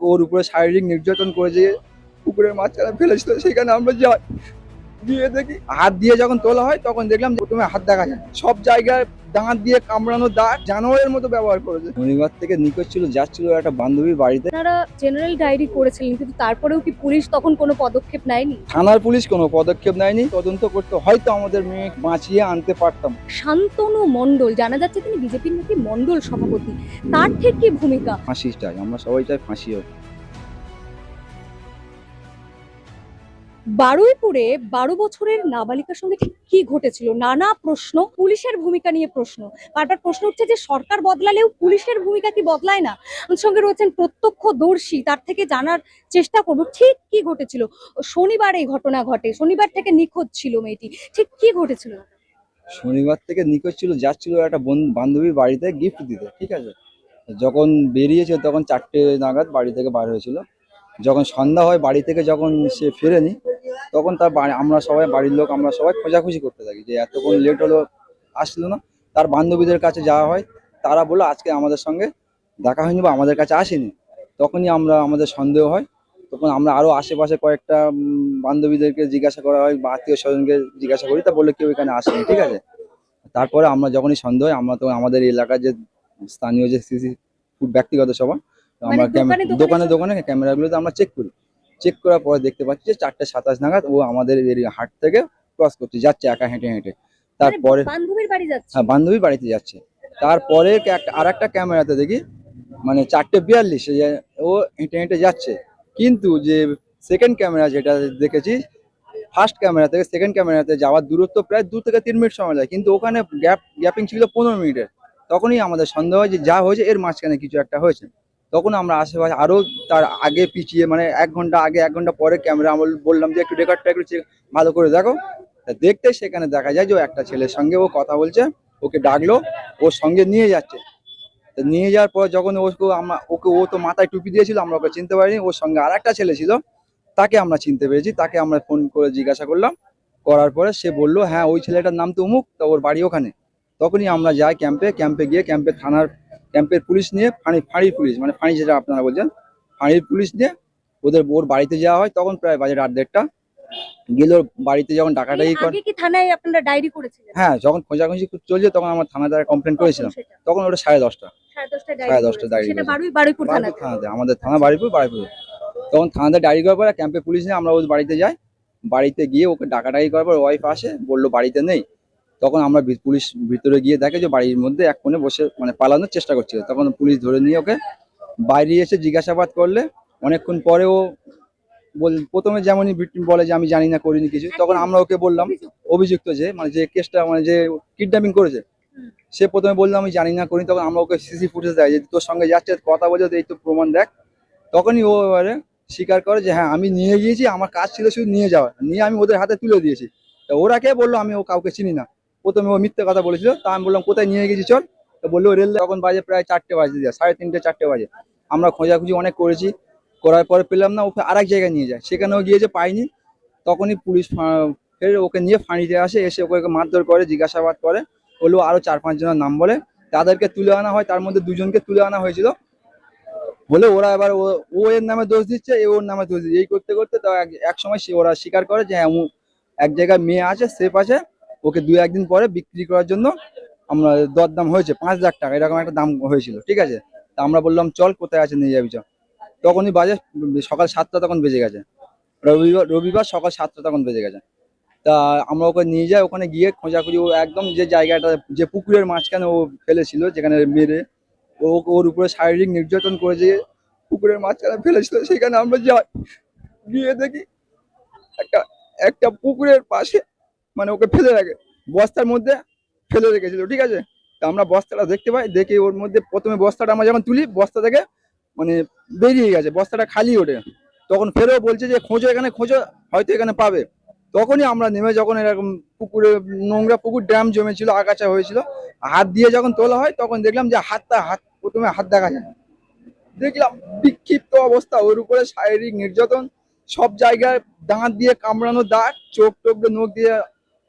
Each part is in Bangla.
ওর উপরে শারীরিক নির্যাতন করে যে পুকুরের মাঝখানে ফেলেছিল, সেখানে আমরা যাই, গিয়ে দেখি হাত দিয়ে যখন তোলা হয় তখন দেখলাম যে প্রথমে হাত দেখা যায়, সব জায়গায় দাঁত দিয়ে কামড়ানো দাগ জানোয়ারের মতো ব্যবহার করেছে। শনিবার থেকে নিখোঁজ ছিল, যাচ্ছিল একটা বান্ধবীর বাড়িতে। আপনারা জেনারেল ডায়েরি করেছিলেন, কিন্তু তারপরেও কি পুলিশ তখন কোনো পদক্ষেপ নেয়নি? থানার পুলিশ কোনো পদক্ষেপ নেয়নি, তদন্ত করতে হয়তো আমাদের মেয়ে বাঁচিয়ে আনতে পারতাম। শান্তনু মণ্ডল, জানা যাচ্ছে তিনি বিজেপির নাকি মণ্ডল সভাপতি, তার ঠিক কি ভূমিকা? ফাঁসি চাই, আমরা সবাই চাই ফাঁসি হোক। বারুইপুরে 12 বছরের নাবালিকার সঙ্গে ঠিক কি ঘটেছিল, নানা প্রশ্ন, পুলিশের ভূমিকা নিয়ে প্রশ্ন। বারবার প্রশ্ন উঠছে যে সরকার বদলালেও পুলিশের ভূমিকা কি বদলায় না? আমাদের সঙ্গে রয়েছেন প্রত্যক্ষদর্শী, তার থেকে জানার চেষ্টা করব ঠিক কি ঘটেছিল। শনিবার এই ঘটনা ঘটে, শনিবার থেকে নিখোঁজ ছিল মেয়েটি, ঠিক কি ঘটেছিল? শনিবার থেকে নিখোঁজ ছিল, যাচ্ছিল একটা বান্ধবীর বাড়িতে গিফট দিতে, ঠিক আছে। যখন বেরিয়েছে তখন 4টে নাগাদ বাড়ি থেকে বার হয়েছিল। যখন সন্ধ্যা হয় বাড়ি থেকে যখন সে ফেরেনি, তখন তার আমরা সবাই বাড়ির লোক আমরা সবাই খোঁজাখুঁজি করতে থাকি যে এতক্ষণ লেট হলো, আসলো না। তার বান্ধবীদের কাছে যাওয়া হয়, তারা বললো আজকে আমাদের সঙ্গে দেখা হয়নি বা আমাদের কাছে আসেনি। তখনই আমাদের সন্দেহ হয়। তখন আমরা আরো আশেপাশে কয়েকটা বান্ধবীদেরকে জিজ্ঞাসা করা হয় বা আত্মীয় স্বজনকে জিজ্ঞাসা করি, তা বললে কেউ এখানে আসেনি, ঠিক আছে। তারপরে আমরা যখনই সন্দেহ হয়, আমরা তখন আমাদের এলাকার যে স্থানীয় যে সিসি ব্যক্তিগত সভা, তো মানে আমরা দোকানে দোকানে সব- দোকানে ক্যামেরাগুলোতে আমরা চেক করি। চেক করার পরে দেখতে পাচ্ছি যে 4:27 নাগাদ ও আমাদের এরিয়া হাট থেকে ক্রস করছে, যাচ্ছে একা হেঁটে হেঁটে। মানে তারপরে বান্ধবীর বাড়ি যাচ্ছে? হ্যাঁ, বান্ধবীর বাড়িতে যাচ্ছে। তারপরে আর একটা ক্যামেরাতে দেখি মানে 4:42 ও হেঁটে হেঁটে যাচ্ছে। কিন্তু যে সেকেন্ড ক্যামেরা যেটা দেখেছি, ফার্স্ট ক্যামেরা থেকে সেকেন্ড ক্যামেরাতে যাওয়ার দূরত্ব প্রায় 2 থেকে 3 মিনিট সময় লাগে, কিন্তু ওখানে গ্যাপিং ছিল 15 মিনিটের। তখনই আমাদের সন্দেহ হয় যে যা হয়েছে এর মাঝখানে কিছু একটা হয়েছে। তখন আমরা আশেপাশে আরো তার আগে পিছিয়ে মানে 1 ঘন্টা আগে 1 ঘন্টা পরে ক্যামেরা আমরা বললাম যে একটু রেকর্ডটা একটু ভালো করে দেখো। তা দেখতে সেখানে দেখা যায় যে ও একটা ছেলের সঙ্গে ও কথা বলছে, ওকে ডাকলো, ওর সঙ্গে নিয়ে যাচ্ছে। তো নিয়ে যাওয়ার পর যখন ওকে ও তো মাথায় টুপি দিয়েছিল, আমরা ওকে চিনতে পারিনি। ওর সঙ্গে আর একটা ছেলে ছিল, তাকে আমরা চিনতে পেরেছি। তাকে আমরা ফোন করে জিজ্ঞাসা করলাম, করার পরে সে বললো হ্যাঁ ওই ছেলেটার নাম তো অমুক, তা ওর বাড়ি ওখানে। তখনই আমরা যাই ক্যাম্পে গিয়ে ক্যাম্পের পুলিশ নিয়ে ফাঁড়ির পুলিশ মানে ফাঁড়ি যেটা আপনারা বলছেন, ফাঁড়ির পুলিশ নিয়ে ওর বাড়িতে যাওয়া হয়। তখন প্রায় বাজে রাত 1:30 গেলে ওর বাড়িতে যখন ডাকাডাকি এর কর। আগে কি থানায় আপনারা ডায়েরি করেছিলেন? হ্যাঁ, যখন খোঁজাখুঁজি চলছে তখন আমার থানায় তারা কমপ্লেন কখন করেছিলাম। সেটা? তখন ওটা 10:30 10:30টায় ডায়েরি 10:30 করেছেন, ডায়েরি সেটা করেছে বারুইপুর বারপুর থানাতে? থানাতে, আমাদের থানা আচ্ছা। বারপুর। তখন থানাতে ডায়েরি করার পরে ক্যাম্পে পুলিশ নিয়ে আমরা ওর বাড়িতে যাই। বাড়িতে গিয়ে ওকে ডাকাডাকি করার পর ওয়াইফ আসে, বললো বাড়িতে নেই। তখন আমরা পুলিশ ভিতরে গিয়ে দেখে যে বাড়ির মধ্যে এক কোণে বসে মানে পালানোর চেষ্টা করছিল। তখন পুলিশ ধরে নিয়ে ওকে বাইরে এসে জিজ্ঞাসাবাদ করলে অনেকক্ষণ পরে ও প্রথমে যেমনই victim বলে যে আমি জানি না, করিনি কিছু, তখন আমরা ওকে বললাম অভিযুক্ত যে মানে যে কেসটা মানে যে কিডন্যাপিং করেছে, হুম। সে প্রথমে বললো আমি জানি না, করিনি। তখন আমরা ওকে সিসি ফুটেজ দেয় যে তোর সঙ্গে যাচ্ছে, কথা বলছে, এই তো প্রমাণ দেখ। তখনই ও এবারে স্বীকার করে যে হ্যাঁ আমি নিয়ে গিয়েছি, আমার কাজ ছিল শুধু নিয়ে যাওয়া, নিয়ে আমি ওদের হাতে তুলে দিয়েছি। তা ওরা কে বললো আমি ও কাউকে চিনি না। প্রথমে ও মিথ্যে কথা বলেছিল, তা আমি বললাম কোথায় নিয়ে গেছি চল। তো বললো রেল। তখন বাজে প্রায় 4টে বাজে, 3:30 4টে বাজে। আমরা খোঁজাখুঁজি অনেক করেছি, করার পরে পেলাম না, ওকে আরেক জায়গায় নিয়ে যায়, সেখানেও গিয়েছে, পাইনি। তখনই পুলিশ ফের ওকে নিয়ে ফাঁড়িতে আসে, এসে ওকে মারধর করে, জিজ্ঞাসাবাদ করে। বললো আরো 4-5 জনের নাম বলে, তাদেরকে তুলে আনা হয়। তার মধ্যে 2জনকে তুলে আনা হয়েছিল বলে ওরা এবার ও এর নামে দোষ দিচ্ছে, এ ওর নামে দোষ দিচ্ছে। এই করতে করতে তো এক সময় ওরা স্বীকার করে যে হ্যাঁ এক জায়গায় মেয়ে আছে, সেফ আছে, ওকে 2-1 দিন পরে বিক্রি করার জন্য আমরা দরদাম হয়েছে 5 লাখ টাকা, এরকম একটা দাম হয়েছিল, ঠিক আছে। তা আমরা বললাম চল কোথায় আছে নিয়ে যাবি চল। তখনই বাজে সকাল 7টা, তখন বেজে গেছে। রবিবার সকাল 7টা তখন বেজে গেছে। তা আমরা ওকে নিয়ে যাই, ওখানে গিয়ে খোঁজাখুঁজি, ও একদম যে জায়গাটা যে পুকুরের মাঝখানে ও ফেলেছিল, যেখানে মেরে ওর উপরে শারীরিক নির্যাতন করে যে পুকুরের মাঝখানে ফেলেছিল, সেখানে আমরা যাই, গিয়ে দেখি একটা একটা পুকুরের পাশে মানে ওকে ফেলে রাখে, বস্তার মধ্যে ফেলে রেখেছিল, ঠিক আছে। তা আমরা বস্তাটা দেখতে পাই, দেখে ওর মধ্যে প্রথমে বস্তাটা আমরা যখন তুলি, বস্তা থেকে মানে বেরিয়ে গেছে, বস্তাটা খালি ওঠে। তখন ফেরেও বলছে যে খোঁজো, এখানে খোঁজো, হয়তো এখানে পাবে। তখনই আমরা নেমে যখন এরকম পুকুরে, নোংরা পুকুর, ড্যাম জমেছিল, আগাছা হয়েছিল, হাত দিয়ে যখন তোলা হয় তখন দেখলাম যে প্রথমে হাত দেখা যায়, দেখলাম বিক্ষিপ্ত অবস্থা, ওর উপরে শারীরিক নির্যাতন, সব জায়গায় দাঁত দিয়ে কামড়ানো দাগ, চোখ টোক দিয়ে, নখ দিয়ে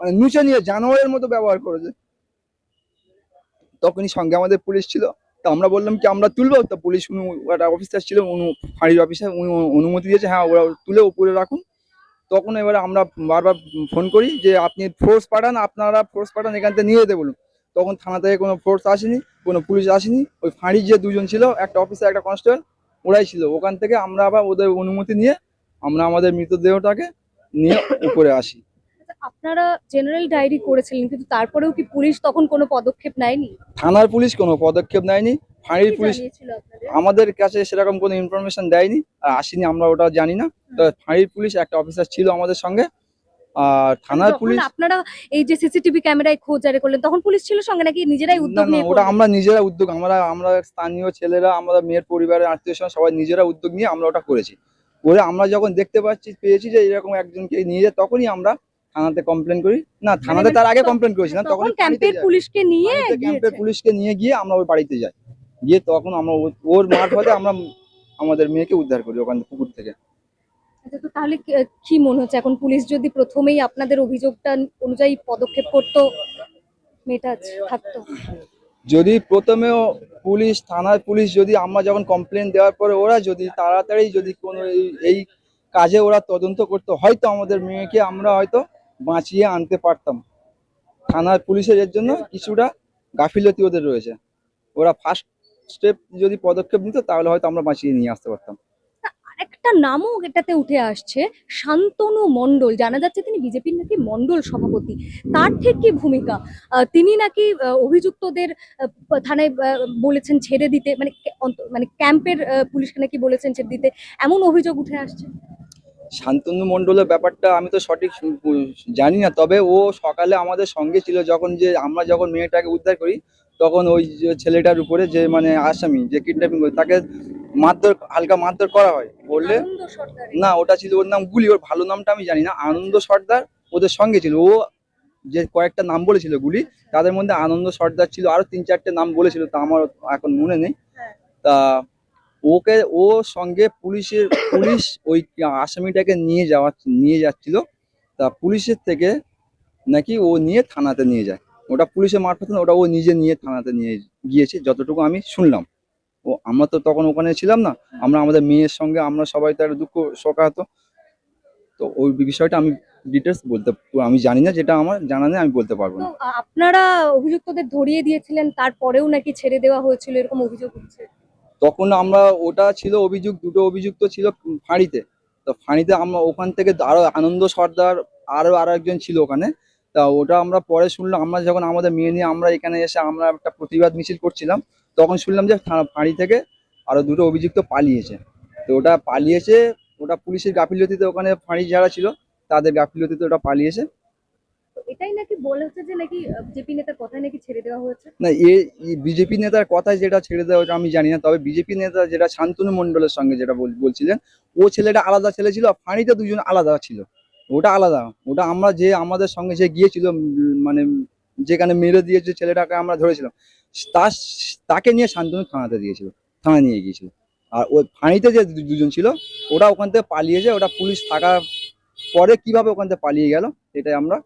মানে নুচে নিয়ে জানোয়ারের মতো ব্যবহার করেছে। তখনই সঙ্গে আমাদের পুলিশ ছিল, আমরা বললাম কি আমরা তুলবো, তো পুলিশ একটা অফিসার ছিল, ফাঁড়ির অফিসার, উনি অনুমতি দিয়েছে, হ্যাঁ ওরা তুলে উপরে রাখুন। তখন এবারে আমরা বারবার ফোন করি যে আপনি ফোর্স পাঠান, আপনারা ফোর্স পাঠান, এখান থেকে নিয়ে যেতে বলুন। তখন থানা থেকে কোনো ফোর্স আসেনি, কোনো পুলিশ আসেনি। ওই ফাঁড়ির যে দুজন ছিল, একটা অফিসার একটা কনস্টেবল, ওরাই ছিল। ওখান থেকে আমরা আবার ওদের অনুমতি নিয়ে আমরা আমাদের মৃতদেহটাকে নিয়ে উপরে আসি। আপনারা জেনারেল ডায়েরি করেছিলেন, কিন্তু তারপরেও কি পুলিশ তখন কোনো পদক্ষেপ নেয়নি? থানার পুলিশ কোনো পদক্ষেপ নেয়নি, ফাঁড়ির কি পুলিশ জানিয়েছিল আপনাদের? আমাদের কাছে সেরকম কোনো ইনফরমেশন দেয়নি আর আসেনি, আমরা ওটা জানি না। তো ফাঁড়ির পুলিশ একটা অফিসার ছিল আমাদের সঙ্গে, আর থানার যখন পুলিশ আপনারা এই যে সিসিটিভি ক্যামেরায় খোঁজ জারি করলেন, তখন পুলিশ ছিল সঙ্গে নাকি নিজেরাই না উদ্যোগ না, নিয়ে ওটা করলেন? আমরা নিজেরা উদ্যোগ, আমরা আমরা স্থানীয় ছেলেরা, আমরা মেয়ের পরিবারের আত্মীয় স্বজন সবাই নিজেরা উদ্যোগ নিয়ে আমরা ওটা করেছি। করে আমরা যখন দেখতে পেয়েছি যে এরকম একজনকে নিয়ে যায়, তখনই আমরা থানাতে কমপ্লেন করি। না, থানাতে তার আগে কমপ্লেন করেছিলাম, তখন তখনই ক্যাম্পের পুলিশকে নিয়ে ক্যাম্পের গিয়েছে। পুলিশকে নিয়ে গিয়ে আমরা ওই বাড়িতে যাই। গিয়ে তখন আমরা ওর মারফতে আমরা আমাদের মেয়েকে উদ্ধার করি ওখান থেকে, পুকুর থেকে। আচ্ছা, তো তাহলে কি মনে হচ্ছে এখন পুলিশ যদি প্রথমেই আপনাদের অভিযোগটা অনুযায়ী পদক্ষেপ করতো, মেয়েটা থাকতো? যদি প্রথমেও পুলিশ, থানার পুলিশ যদি আমরা যখন কমপ্লেন দেওয়ার পরে ওরা যদি তাড়াতাড়ি যদি কোনো এই কাজে ওরা তদন্ত করতো, হয়তো আমাদের মেয়েকে আমরা হয়তো বাঁচিয়ে আনতে পারতাম। থানার পুলিশের এর জন্য কিছুটা গাফিলতি ওদের রয়েছে। ওরা ফার্স্ট স্টেপ যদি পদক্ষেপ নিত, তাহলে হয়তো আমরা বাঁচিয়ে নিয়ে আসতে পারতাম। একটা নামও এটাতে উঠে আসছে, শান্তনু মণ্ডল। জানা যাচ্ছে তিনি বিজেপির নাকি মণ্ডল সভাপতি। তার ঠিক কি ভূমিকা? তিনি নাকি অভিযুক্তদের থানায় বলেছেন ছেড়ে দিতে, মানে মানে ক্যাম্পের পুলিশকে নাকি বলেছেন ছেড়ে দিতে, এমন অভিযোগ উঠে আসছে। শান্তনু মণ্ডলের ব্যাপারটা আমি তো সঠিক জানি না, তবে ও সকালে আমাদের সঙ্গে ছিল, যখন যে আমরা যখন মেয়েটাকে উদ্ধার করি, তখন ওই যে ছেলেটার উপরে যে মানে আসামি যে কিডন্যাপিং করে, তাকে মারধর, হালকা মারধর করা হয় বললে। আনন্দ সরকার। না, ওটা ছিল ওর নাম গুলি, ওর ভালো নামটা আমি জানি না। আনন্দ সর্দার ওদের সঙ্গে ছিল। ও যে কয়েকটা নাম বলেছিল গুলি, তাদের মধ্যে আনন্দ সর্দার ছিল, আরো 3-4টে নাম বলেছিল, তা আমার এখন মনে নেই। হ্যাঁ। তা ওকে, ও সঙ্গে পুলিশ ওই আসামিটাকে নিয়ে যাচ্ছিল। তা পুলিশের থেকে নাকি ও নিয়ে থানাতে নিয়ে যায়। ওটা পুলিশের মারফত না, ওটা ও নিজে নিয়ে থানাতে নিয়ে গিয়েছে, যতটুকু আমি শুনলাম। ও আমরা তো তখন ওখানে ছিলাম না, আমরা আমাদের মেয়ের সঙ্গে আমরা সবাই তার দুঃখ শোকাহত। তো ওই বিষয়টা আমি ডিটেলস আমি জানি না, যেটা আমার জানা নেই, আমি বলতে পারবো তো না। আপনারা অভিযুক্তদের ধরিয়ে দিয়েছিলেন, তারপরেও নাকি ছেড়ে দেওয়া হয়েছিল, এরকম অভিযোগ উঠছে। তখন আমরা, ওটা ছিল দুটো অভিযুক্ত ছিল ফাঁড়িতে। তো ফাঁড়িতে আমরা ওখান থেকে আরো আনন্দ সর্দার, আরো একজন ছিল ওখানে। তা ওটা আমরা পরে শুনলাম, আমরা যখন আমাদের মেয়ে নিয়ে আমরা এখানে এসে আমরা একটা প্রতিবাদ মিছিল করছিলাম, তখন শুনলাম যে ফাঁড়ি থেকে আরো দুটো অভিযুক্ত পালিয়েছে। তো ওটা পালিয়েছে, ওটা পুলিশের গাফিলতিতে, ওখানে ফাঁড়ি যারা ছিল তাদের গাফিলতিতে ওটা পালিয়েছে। তো এটাই নাকি বলা হচ্ছে যে নাকি জেপি নেতার কথায় নাকি ছেড়ে দেওয়া হয়েছে। না, বিজেপি নেতার কথায় যেটা ছেড়ে দেওয়া ওটা আমি জানি না, তবে বিজেপি নেতা যেটা শান্তনু মণ্ডলের সঙ্গে যেটা বলছিলেন, ও ছেলেটা আলাদা ছেলে ছিল, আর ফাঁড়িতে দুজন আলাদা ছিল। ওটা আলাদা, ওটা আমরা যে আমাদের সঙ্গে যে গিয়েছিল, মানে যেখানে মেরে দিয়েছে ছেলেটাকে আমরা ধরেছিলাম, তার তাকে নিয়ে শান্তনু থানায় নিয়ে গিয়েছিল। আর ওই ফাঁড়িতে যে দুজন ছিল, ওটা ওখান থেকে পালিয়েছে। ওটা পুলিশ থাকার পরে কিভাবে ওখান থেকে পালিয়ে গেল, এটাই আমরা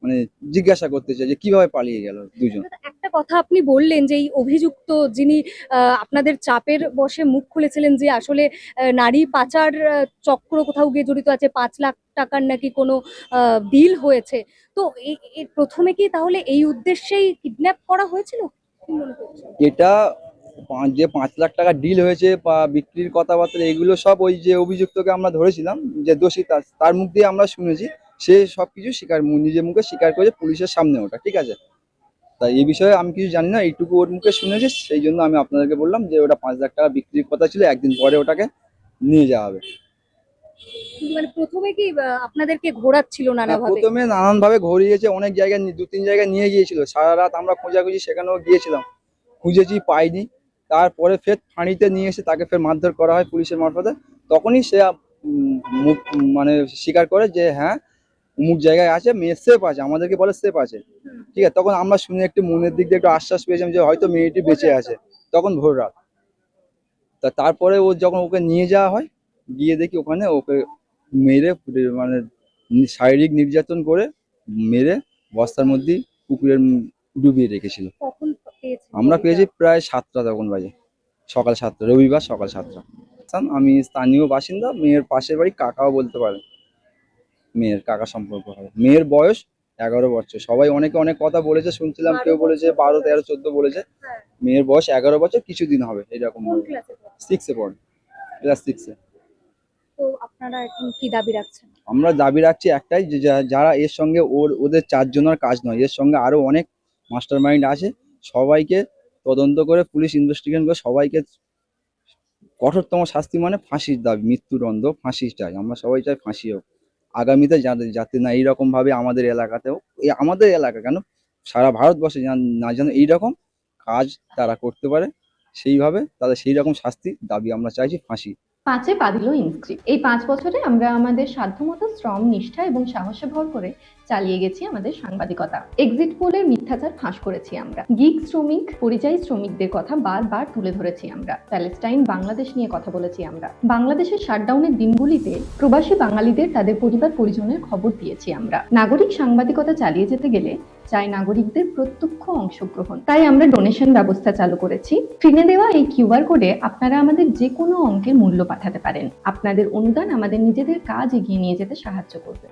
মানে জিজ্ঞাসা করতে চাই যে কিভাবে পালিয়ে গেল দুজন। একটা কথা আপনি বললেন যে এই অভিযুক্ত যিনি আপনাদের চাপের বশে মুখ খুলেছিলেন যে আসলে নারী পাচার চক্র কোথাও গিয়ে জড়িত আছে, 5 লাখ টাকার নাকি কোনো ডিল হয়েছে। তো প্রথমে কি তাহলে এই উদ্দেশ্যেই কিডন্যাপ করা হয়েছিল, কি মনে করছেন? এটা যে 5 লাখ টাকা ডিল হয়েছে বা বিক্রির কথাবার্তা, এগুলো সব ওই যে অভিযুক্তকে আমরা ধরেছিলাম যে দোষী, তার মুখ দিয়ে আমরা শুনেছি। সে সবকিছু নিজের মুখে স্বীকার করেছে পুলিশের সামনে, ওটা ঠিক আছে। তাই এই বিষয়ে আমি কিছু জানি না, এইটুকু ওর মুখে শুনেছি, সেই জন্য আমি আপনাদেরকে বললাম যে ওটা 5 লাখ টাকা বিক্রির কথা ছিল, একদিন পরে ওটাকে নিয়ে যাওয়া হবে। মানে প্রথমে কি আপনাদেরকে ঘোরাচ্ছিল নানাভাবে? প্রথমে নানান ভাবে ঘুরিয়েছে, অনেক জায়গায় 2-3 জায়গায় নিয়ে গিয়েছিল, সারা রাত আমরা খোঁজাখুঁজি সেখানেও গিয়েছিলাম, খুঁজেছি, পাইনি। তারপরে ফের ফাঁড়িতে নিয়ে এসে তাকে ফের মারধর করা হয় পুলিশের মারফতে। তখনই সে মানে স্বীকার করে যে হ্যাঁ অমুক জায়গায় আছে, মেয়ে সেফ আছে, আমাদেরকে বলে সেফ আছে। ঠিক আছে, তখন আমরা শুনে একটু মনের দিক দিয়ে একটু আশ্বাস পেয়েছিলাম যে হয়তো মেয়েটি বেঁচে আছে। তখন ভোর রাত। তারপরে ও যখন ওকে নিয়ে যাওয়া হয়, গিয়ে দেখি ওখানে ওকে মেরে মানে শারীরিক নির্যাতন করে মেরে বস্তার মধ্যে পুকুরের ডুবিয়ে রেখেছিল। কখন পেয়েছেন? আমরা পেয়েছি প্রায় 7টা তখন বাজে, সকাল 7টা, রবিবার সকাল 7টা। আমি স্থানীয় বাসিন্দা, মেয়ের পাশের বাড়ি, কাকাও বলতে পারেন, মেয়ের কাকা সম্পর্ক হবে। মেয়ের বয়স 11 বছর। সবাই অনেকে অনেক কথা বলেছে, শুনছিলাম কেউ বলেছে 12, 13, 14 বলেছে। হ্যাঁ। মেয়ের বয়স 11 বছর, কিছুদিন হবে এরকম। কোন ক্লাসে পড়ে? 6-এ পড়ে, ক্লাস 6-এ। তো আপনারা এখন কি দাবি রাখছেন? আমরা দাবি রাখছি একটাই, যে যারা এর সঙ্গে ওদের 4জনের কাজ নয়, এর সঙ্গে আরো অনেক মাস্টার মাইন্ড আছে। সবাইকে তদন্ত করে, পুলিশ ইনভেস্টিগেশন করে সবাইকে কঠোরতম শাস্তি, মানে ফাঁসির দাবি, মৃত্যুদণ্ড, ফাঁসি চাই। আমরা সবাই চাই ফাঁসি হোক আগামীতে, যাতে না এইরকম ভাবে আমাদের এলাকাতেও, আমাদের এলাকা কেন, সারা ভারতবর্ষে না যেন এইরকম কাজ তারা করতে পারে, সেইভাবে তাদের সেই রকম শাস্তি দাবি আমরা চাইছি, ফাঁসি। 5-এ পা দিল ইনস্ক্রিপ্ট। এই 5 বছরে আমরা আমাদের সাধ্যমতো শ্রম, নিষ্ঠা এবং সাহসে ভর করে চালিয়ে গেছি আমাদের সাংবাদিকতা। এক্সিট পোলের মিথ্যাচার ফাঁস করেছি আমরা। গিগ শ্রমিক, পরিযায়ী শ্রমিকদের কথা বারবার তুলে ধরেছি আমরা। প্যালেস্টাইন, বাংলাদেশ নিয়ে কথা বলেছি আমরা। বাংলাদেশের শাটডাউনের দিনগুলিতে প্রবাসী বাঙালিদের তাদের পরিবার পরিজনের খবর দিয়েছি আমরা। নাগরিক সাংবাদিকতা চালিয়ে যেতে গেলে চাই নাগরিকদের প্রত্যক্ষ অংশগ্রহণ। তাই আমরা ডোনেশন ব্যবস্থা চালু করেছি। স্ক্রিনে দেওয়া এই কিউআর কোডে আপনারা আমাদের যে কোনো অঙ্কের মূল্য পাঠাতে পারেন। আপনাদের অনুদান আমাদের নিজেদের কাজ এগিয়ে নিয়ে যেতে সাহায্য করবে।